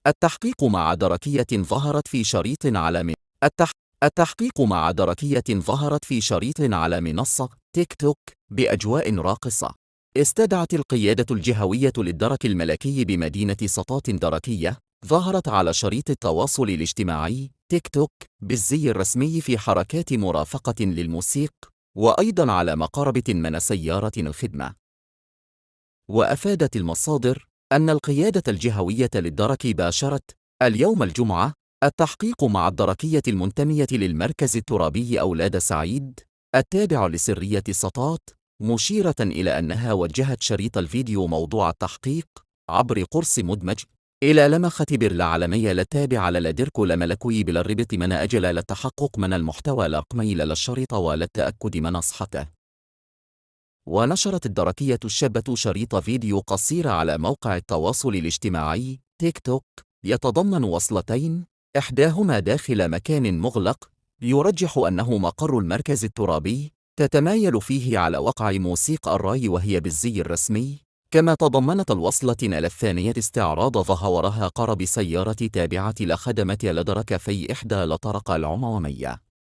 التحقيق مع دركية ظهرت في شريط على من التح... التحقيق مع دركية ظهرت في شريط على منصة تيك توك بأجواء راقصة. استدعت القيادة الجهوية للدرك الملكي بمدينة سطات دركية ظهرت على شريط التواصل الاجتماعي تيك توك بالزي الرسمي في حركات مرافقة للموسيق، وأيضا على مقاربة من سيارة الخدمة. وأفادت المصادر أن القيادة الجهوية للدرك باشرت اليوم الجمعة التحقيق مع الدركية المنتمية للمركز الترابي أولاد سعيد التابع لسرية سطات، مشيرة إلى أنها وجهت شريط الفيديو موضوع التحقيق عبر قرص مدمج إلى لمخة برلعلمية التابعة للدرك لملكوي بالربط من أجل للتحقق من المحتوى لقميل للشريط وللتأكد من صحته. ونشرت الدركية الشابة شريط فيديو قصير على موقع التواصل الاجتماعي تيك توك يتضمن وصلتين، إحداهما داخل مكان مغلق يرجح أنه مقر المركز الترابي، تتمايل فيه على وقع موسيقى الراي وهي بالزي الرسمي، كما تضمنت الوصلة الثانية استعراض ظهورها قرب سيارة تابعة لخدمة لدرك في إحدى الأطرق العمومية.